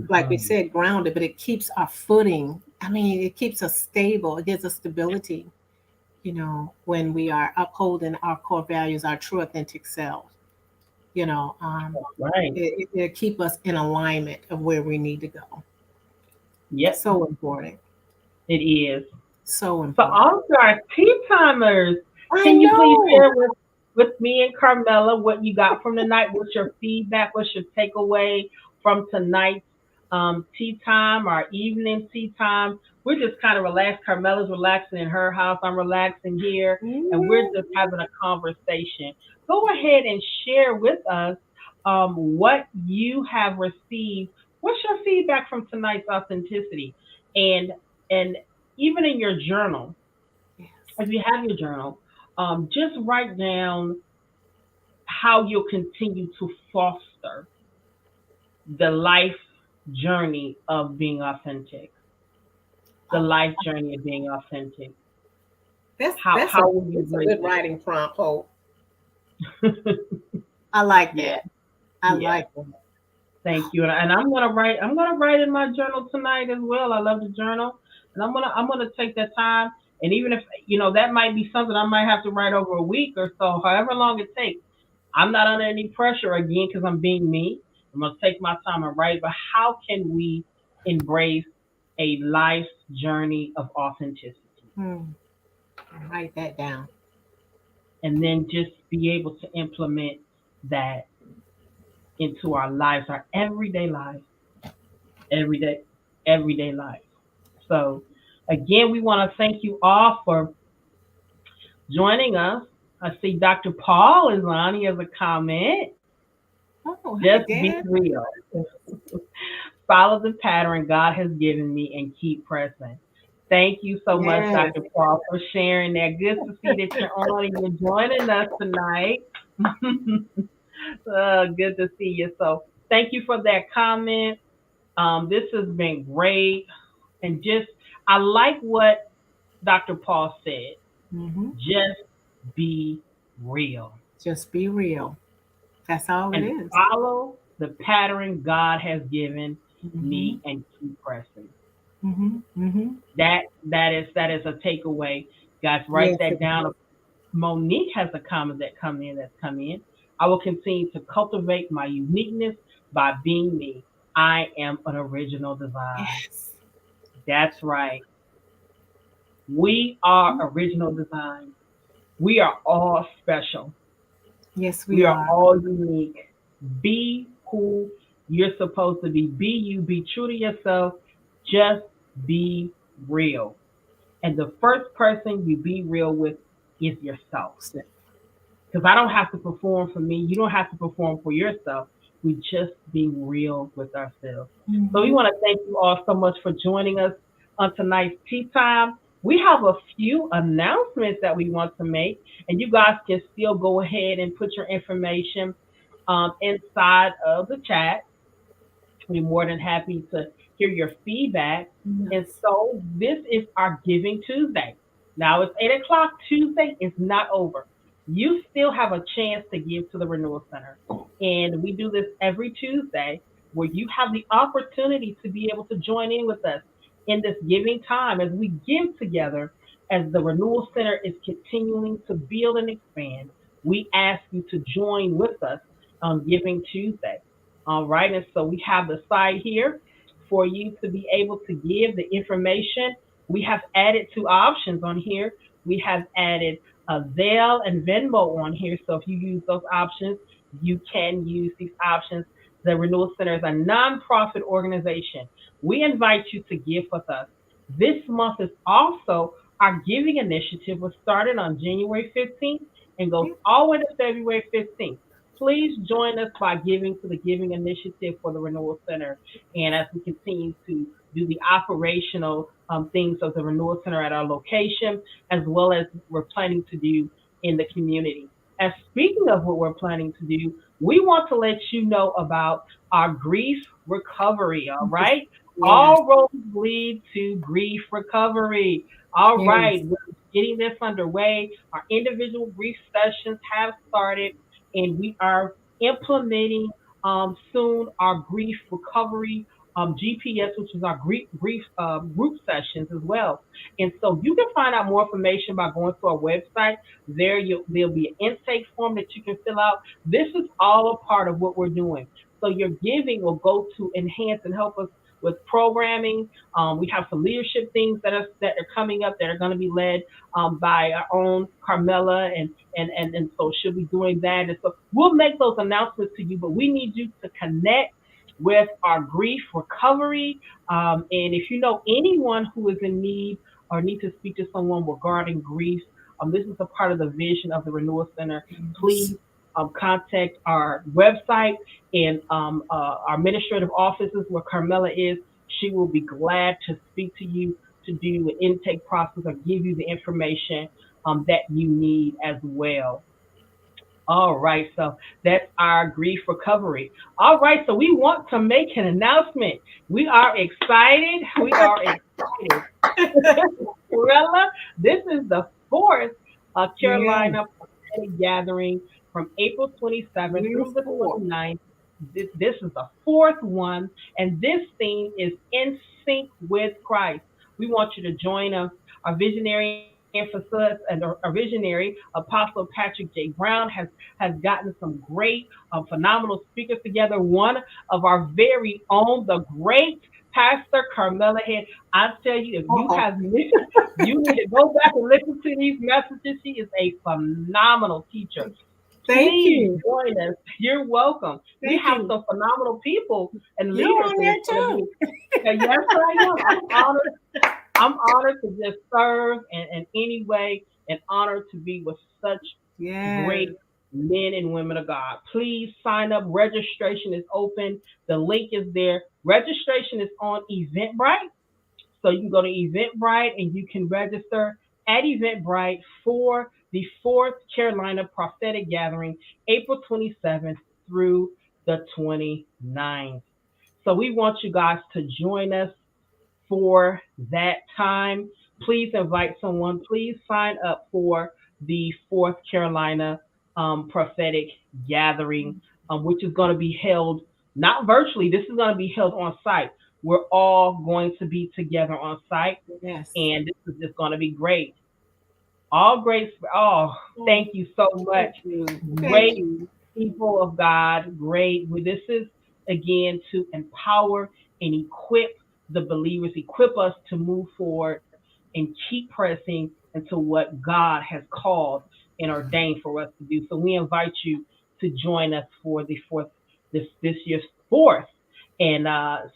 like we Hmm. said, grounded, but it keeps our footing. I mean, it keeps us stable. It gives us stability, when we are upholding our core values, our true authentic selves. you know, Right. it keep us in alignment of where we need to go. Yep, So important. it is. So So important. also our tea timers, I can you please know. share with me and Carmela what you got from the night? What's your feedback? What's your takeaway from tonight's tea time, our evening tea time? We're just kind of relaxed. Carmela's relaxing in her house. I'm relaxing here, and we're Mhm. just having a conversation. Go ahead and share with us what you have received. What's your feedback from tonight's authenticity? And even in your journal, Yes. if you have your journal, just write down how you'll continue to foster the life journey of being authentic. The Oh, life journey of being authentic. that's How will you a bridge good it? writing prompt, Hope. I like Yeah, that. I yeah. like that. Thank you. And I'm gonna write. I'm gonna write in my journal tonight as well. I love to journal, and I'm gonna take that time. And even if that might be something I might have to write over a week or so, however long it takes. I'm not under any pressure again because I'm being me. I'm gonna take my time and write. But how can we embrace a life's journey of authenticity, Hmm. Write that down. and then just be able to implement that into our lives, our everyday, everyday life. So, again, we want to thank you all for joining us. I see Dr. Paul is on. He has a comment. Oh, hey, Just be Dad. real. Follow the pattern God has given me and keep pressing. Thank you so much, Yes. Dr. Paul, for sharing that. Good to see that you're on and you're joining us tonight. Good to see you. So, thank you for that comment. This has been great. And just, I like what Dr. Paul said. Hmm. Just be real Just be real. That's all it and is. follow the pattern God has given Mm-hmm. me and keep pressing. Mm-hmm. Mm-hmm. That is a takeaway. Guys, write Yes, it that down. is. Monique has a comment that's come in. I will continue to cultivate my uniqueness by being me. I am an original design. Yes. That's right. We are original design. We are all special. Yes, we We are are. all unique. Be who you're supposed to be. Be you. Be true to yourself. Just be real. And the first person you be real with is yourself. Because I don't have to perform for me. You don't have to perform for yourself. We just being real with ourselves. So we Mm-hmm. want to thank you all so much for joining us on tonight's tea time. We have a few announcements that we want to make, and you guys can still go ahead and put your information inside of the chat. We're more than happy to hear your feedback. And Yes. so this is our Giving Tuesday. Now it's 8 o'clock. Tuesday is not over. You still have a chance to give to the Renewal Center. And we do this every Tuesday where you have the opportunity to be able to join in with us in this giving time as we give together as the Renewal Center is continuing to build and expand. We ask you to join with us on Giving Tuesday. All right, and so we have the site here for you to be able to give the information. We have added two options on here. We have added a Zelle and Venmo on here. So if you use those options, you can use these options. The Renewal Center is a nonprofit organization. We invite you to give with us. This month is also our giving initiative was started on January 15th and goes Yeah. all the way to February 15th. Please join us by giving to the Giving Initiative for the Renewal Center. And as we continue to do the operational things of the Renewal Center at our location, as well as we're planning to do in the community. And speaking of what we're planning to do, we want to let you know about our grief recovery, all right? Yes. All roads lead to grief recovery. All Yes. right, we're getting this underway. Our individual grief sessions have started and we are implementing soon our grief recovery GPS, which is our group sessions as well. And so you can find out more information by going to our website. There'll be an intake form that you can fill out. This is all a part of what we're doing. So your giving will go to enhance and help us with programming. We have some leadership things that are coming up that are going to be led by our own Carmela, and so she'll be doing that. And so we'll make those announcements to you, but we need you to connect with our grief recovery. And if you know anyone who is in need or need to speak to someone regarding grief, this is a part of the vision of the Renewal Center. Please contact our website and our administrative offices where Carmela is. She will be glad to speak to you to do an intake process or give you the information that you need as well. All right, so that's our grief recovery. All right, so we want to make an announcement. We are excited. We are excited. Corella, this is the fourth Yeah. Carolina prophetic gathering from April 27th through the Beautiful. 29th. This is the fourth one, and this theme is in sync with Christ. We want you to join us. Our visionary and our visionary Apostle Patrick J. Brown has gotten some great, phenomenal speakers together. One of our very own, the great Pastor Carmela Head. I tell you, if you Uh-oh. have missed, you need to go back and listen to these messages. She is a phenomenal teacher. Thank Please you. join us. You're welcome. We Thank have you. some phenomenal people and You're leaders on that there is going to be. too. Yes, I am. I'm honored. I'm honored to just serve in any way, and honored to be with such Yes. great men and women of God. Please sign up. Registration is open. The link is there. Registration is on Eventbrite. So you can go to Eventbrite and you can register at Eventbrite for the fourth Carolina Prophetic Gathering, April 27th through the 29th. So we want you guys to join us for that time. Please invite someone. Please sign up for the fourth Carolina Prophetic Gathering, which is going to be held not virtually. This is going to be held on site. We're all going to be together on site, Yes. and this is just going to be great. All great. Oh, Oh, thank you so much. thank you. Thank Great you. people of God. Great. Well, this is again to empower and equip the believers, equip us to move forward and keep pressing into what God has called and ordained for us to do. So we invite you to join us for the fourth, this year's fourth. And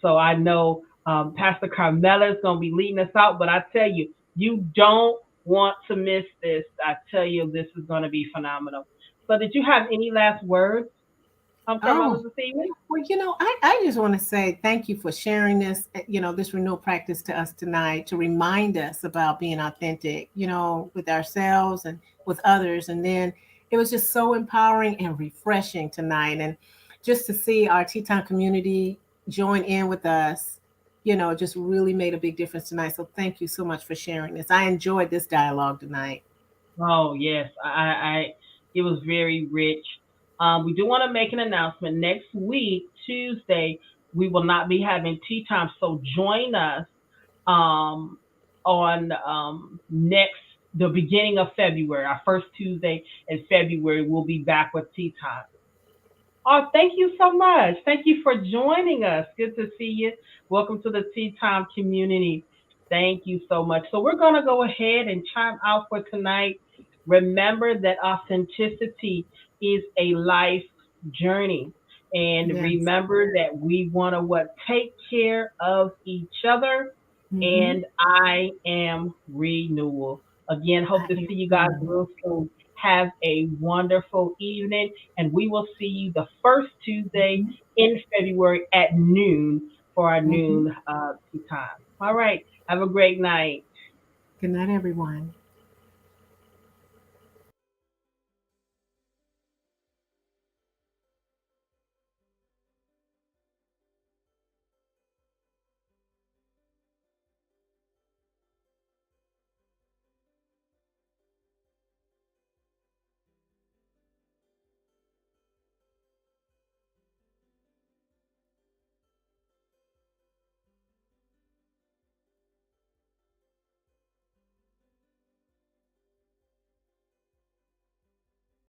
so I know Pastor Carmela is going to be leading us out, but I tell you, you don't want to miss this. I tell you, this is going to be phenomenal. So, did you have any last words, Carmela, Oh, this evening? well, I just want to say thank you for sharing this, this renewal practice to us tonight to remind us about being authentic, with ourselves and with others. And then it was just so empowering and refreshing tonight. And just to see our Teton community join in with us, just really made a big difference tonight. So thank you so much for sharing this. I enjoyed this dialogue tonight. Oh yes, it was very rich. We do want to make an announcement. Next week, Tuesday, we will not be having tea time, so join us um, on next the beginning of February. Our first Tuesday in February, we'll be back with tea time. Oh, thank you so much. Thank you for joining us. Good to see you. Welcome to the Tea Time community. Thank you so much. So, we're going to go ahead and chime out for tonight. Remember that authenticity is a life journey. And Yes. remember that we want to what take care of each other. Mm-hmm. And I am renewal. Again, hope I to am see you guys renewed. real soon. Have a wonderful evening, and we will see you the first Tuesday Mm-hmm. in February at noon for our Mm-hmm. noon tea time. All right. Have a great night. Good night, everyone.